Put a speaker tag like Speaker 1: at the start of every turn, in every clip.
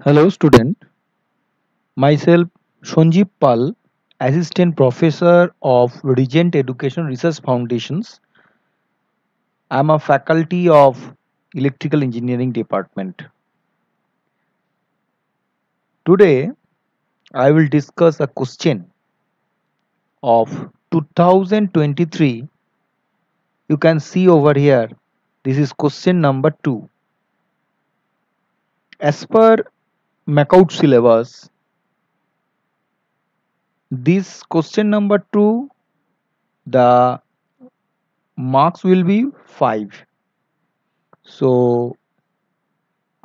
Speaker 1: Hello student, myself Sanjeev Pal, Assistant Professor of Regent Education Research Foundations. I am a faculty of Electrical Engineering Department. Today I will discuss a question of 2023. You can see over here, this is question number 2. As per MACOUT syllabus, this question number 2, the marks will be 5. So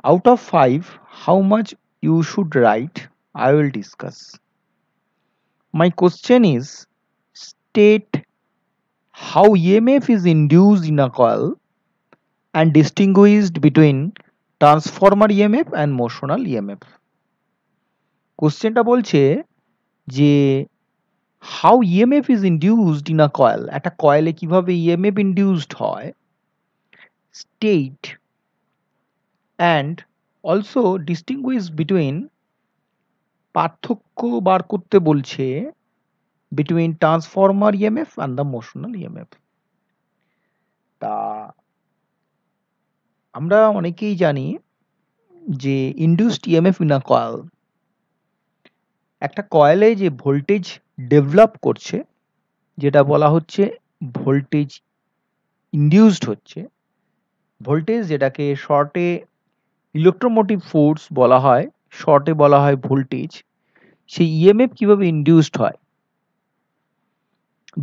Speaker 1: out of 5, how much you should write, I will discuss. My question is, state how EMF is induced in a coil and distinguished between transformer EMF and motional EMF. কোশ্চেনটা বলছে যে how EMF is induced in a coil, একটা কয়েলে কিভাবে EMF induced হয়, state and also distinguish between, পার্থক্য বার করতে বলছে between transformer EMF and the motional EMF. তা আমরা অনেকেই জানি যে induced EMF in a coil, একটা কয়েলে যে ভোল্টেজ ডেভেলপ করছে, যেটা বলা হচ্ছে ভোল্টেজ ইনডিউসড হচ্ছে, ভোল্টেজ যেটাকে শর্টে ইলেকট্রোমোটিভ ফোর্স বলা হয়, শর্টে বলা হয় ভোল্টেজ, সেই EMF কিভাবে ইনডিউসড হয়,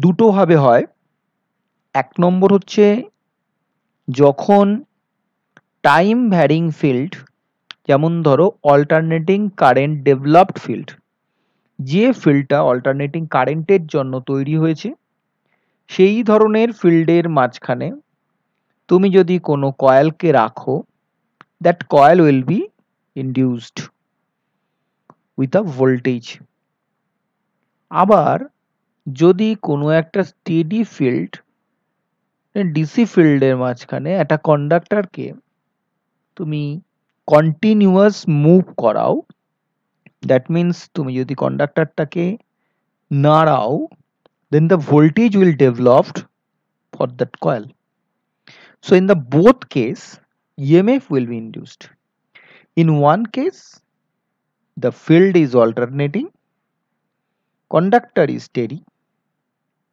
Speaker 1: দুটো ভাবে হয়। এক নম্বর হচ্ছে যখন টাইম ভ্যারিং ফিল্ড, যেমন ধরো অল্টারনেটিং কারেন্ট ডেভেলপড ফিল্ড, যে ফিল্ডটা অল্টারনেটিং কারেন্টের জন্য তৈরি হয়েছে, সেই ধরনের ফিল্ডের মাঝখানে তুমি যদি কোনো কয়েলকে রাখো, that coil will be induced with a voltage. আবার যদি কোনো একটা স্টেডি ফিল্ড, ডিসি ফিল্ডের মাঝখানে একটা কন্ডাক্টরকে তুমি কন্টিনিউয়াস মুভ করাও, দ্যাট মিন্স তুমি যদি কন্ডাক্টরটাকে নাড়াও, then the voltage will developed for that coil. So in the both case, EMF will be induced. In one case, the field is alternating, conductor is steady.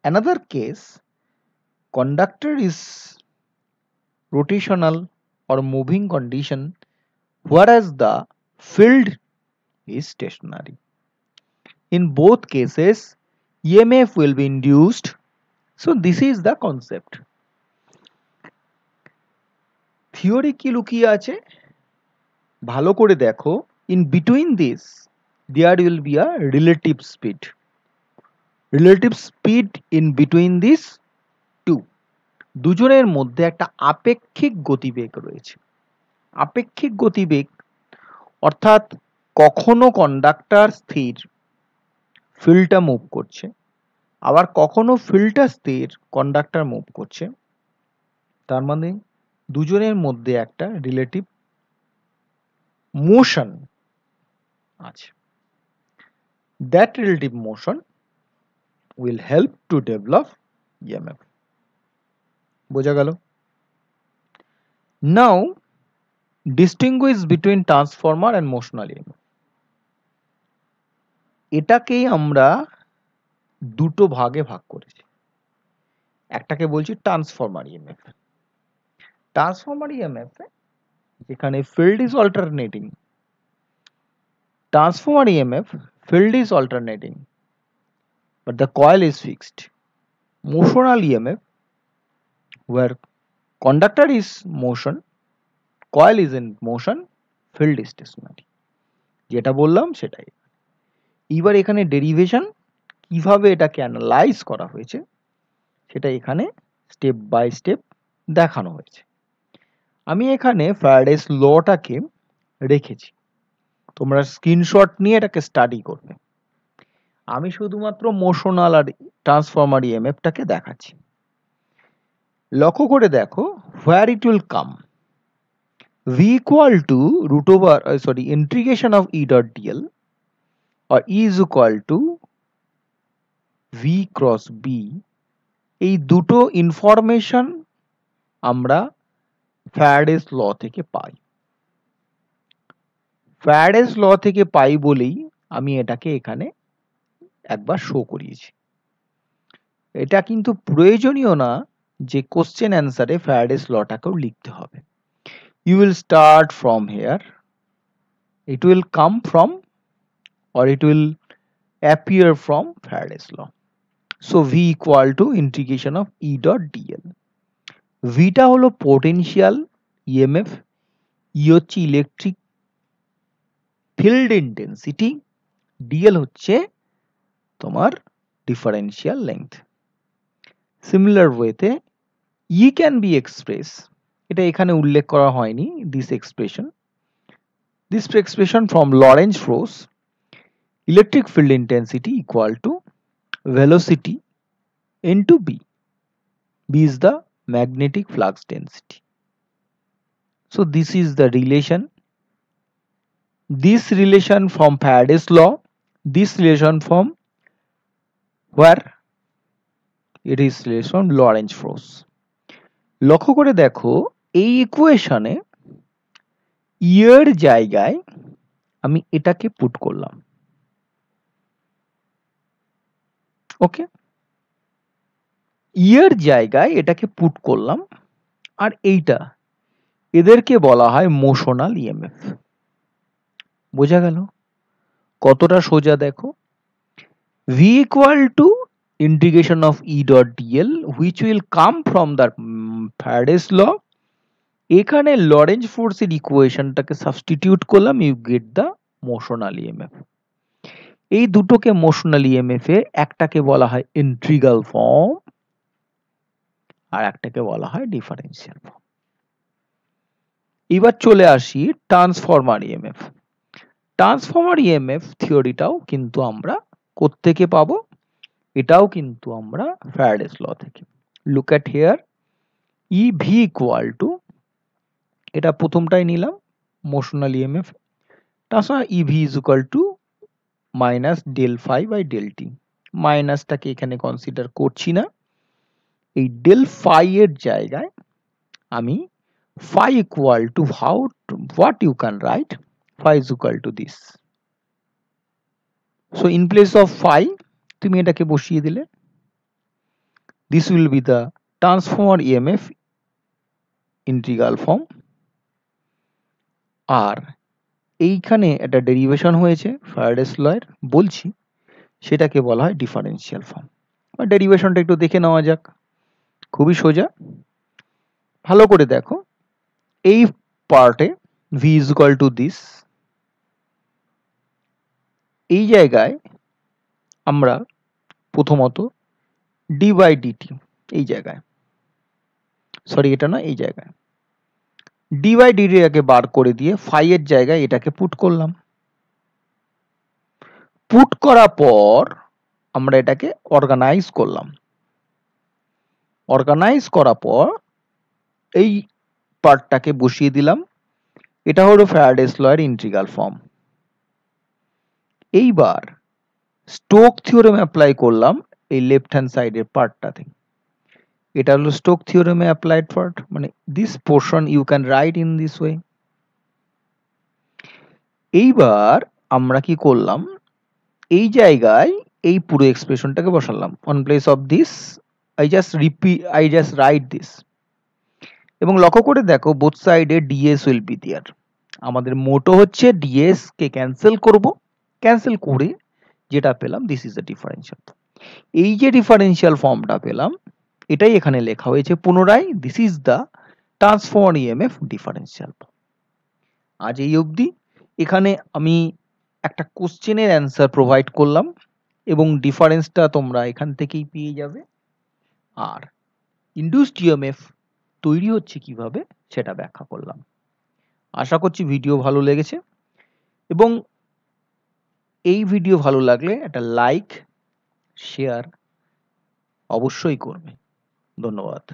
Speaker 1: Another case, conductor is rotational or moving condition, whereas the field is stationary. In both cases, EMF will be induced. So this is the concept. Theory কি লুকিয়ে আছে ভালো করে দেখো। In between this there will be a relative speed, relative speed in between this two, দুজনের মধ্যে একটা আপেক্ষিক গতিবেগ রয়েছে। আপেক্ষিক গতিবেগ অর্থাৎ কখনো কন্ডাক্টর স্থির, ফিল্ডটা মুভ করছে, আবার কখনো ফিল্ডটা স্থির, কন্ডাক্টর মুভ করছে, তার মানে দুজনের মধ্যে একটা রিলেটিভ মোশন আছে। That relative motion will help to develop EMF. বোঝা গেল? Now distinguish between transformer and motional EMF. এটাকেই আমরা দুটো ভাগে ভাগ করেছি। একটাকে বলছি ট্রান্সফরমার EMF। ট্রান্সফরমার EMF যেখানে field is alternating, transformer EMF field is alternating but the coil is fixed. Motional EMF where conductor is motion, coil is in motion, field is stationary. যেটা বললাম সেটাই। এবার এখানে ডেরিভেশন কিভাবে এটাকে analyse করা হয়েছে সেটা এখানে স্টেপ বাই স্টেপ দেখানো হয়েছে। আমি এখানে ফ্যারাডেস লটাকে রেখেছি, তোমরা স্ক্রিনশট নিয়ে এটাকে স্টাডি করবে। আমি শুধুমাত্র মোশনাল আর ট্রান্সফরমার EMFটাকে দেখাচ্ছি। লক্ষ্য করে দেখো, where it will come, V equal to root over integration of E dot dl or E is equal to V cross B, এই দুটো ইনফরমেশন আমরা ফ্যারাডেস ল থেকে পাই। ফ্যারাডেস ল থেকে পাই বলেই আমি এটাকে এখানে একবার শো করিয়েছি। এটা কিন্তু প্রয়োজনীয় না যে কোশ্চেন অ্যান্সারে ফ্যারাডেস লটাকেও লিখতে হবে। You will start from here. It will come from or it will appear from Faraday's law. So V equal to integration of E dot dl. V টা হলো potential EMF, E হচ্ছে electric field intensity, dl হচ্ছে তোমার differential length. Similar ওয়েতে E can be expressed, এটা এখানে উল্লেখ করা হয়নি, this expression from Lorentz force, electric field intensity equal to velocity into B. B is the magnetic flux density. So this is the relation. This relation from Faraday's law, this relation from where? It is relation from Lorentz force. লক্ষ্য করে দেখো এই ইকুয়েশনে এর জায়গায় আমি এটাকে put করলাম। ওকে, এর জায়গায় এটাকে পুট করলাম আর এইটা এদেরকে বলা হয় মোশনাল ইএমএফ। বোঝা গেল কতটা সোজা? দেখো V equal to integration of E dot dl which will come from the Faraday's law, এখানে লরেঞ্জ ফোর্সের ইকুয়েশনটাকে সাবস্টিটিউট করলাম, you get the motional EMF. এই দুটোকে মোশনাল ইএমএফ এ একটাকে বলা হয় ইন্টিগ্রাল ফর্ম আর একটাকে বলা হয় ডিফারেন্সিয়াল ফর্ম। এবার চলে আসি ট্রান্সফরমার ইএমএফ। ট্রান্সফরমার ইএমএফ থিওরিটাও কিন্তু আমরা কোত্থেকে পাবো? এটাও কিন্তু আমরা ফ্যারাডেস ল থেকে। Look at here, EV equal to, এটা প্রথমটাই নিলাম মোশনাল ইএমএফ, তাছাড়া EV is equal to minus del phi by del T. মাইনাসটাকে এখানে কনসিডার করছি না, এই ডেল ফাই এর জায়গায় আমি phi equal to what you can write, phi is equal to this. So in place of phi তুমি এটাকে বসিয়ে দিলে, this will be the transformer EMF integral form, আর এইখানে একটা ডেরিভেশন হয়েছে ফ্যারাডেস ল এর, বলছি সেটাকে বলা হয় ডিফারেন্সিয়াল ফর্ম। ডেরিভেশনটা একটু দেখে নেওয়া যাক, খুবই সোজা। ভালো করে দেখো, এই পার্টে V is equal to this, এই জায়গায় আমরা প্রথমত d by dt, এই জায়গায় সরি এটা না, এই জায়গায় d by dt এটাকে বার করে দিয়ে ফাই এর জায়গায় এটাকে পুট করলাম। পুট করার পর আমরা এটাকে অর্গানাইজ করলাম। অর্গানাইজ করার পর এই পার্টটাকে বসিয়ে দিলাম, এটা হলো ফ্যারাডেস ল এর ইন্টিগ্রাল ফর্ম। এইবার স্টোক থিওরেম অ্যাপ্লাই করলাম এই লেফট হ্যান্ড সাইডের পার্টটাতে, এটা হলো স্টোক থিওরেমে অ্যাপ্লাইড পার্ট, মানে this portion you can write in this way. এইবার আমরা কি করলাম, এই জায়গায় এই পুরো এক্সপ্রেশনটাকে বসালাম। On place of this I just right this, এবং লক্ষ্য করে দেখো বোথ সাইডে ডিএস উইল বি দেয়ার। আমাদের মোটো হচ্ছে ডিএস কে ক্যান্সেল করব, ক্যান্সেল করে যেটা পেলাম দিস ইজ দ্য ডিফারেন্সিয়াল। এই যে ডিফারেন্সিয়াল ফর্মটা পেলাম এটাই এখানে লেখা হয়েছে পুনরায়, this is the transformer EMF differential form. আজ এই অবধি। এখানে আমি একটা কোশ্চেনের অ্যান্সার প্রোভাইড করলাম এবং ডিফারেন্সটা তোমরা এখান থেকেই পেয়ে যাবে, আর ইনডিউসড ইএমএফ তৈরি হচ্ছে কিভাবে সেটা ব্যাখ্যা করলাম। আশা করছি ভিডিও ভালো লেগেছে, এবং এই ভিডিও ভালো লাগলে একটা লাইক শেয়ার অবশ্যই করবে। ধন্যবাদ।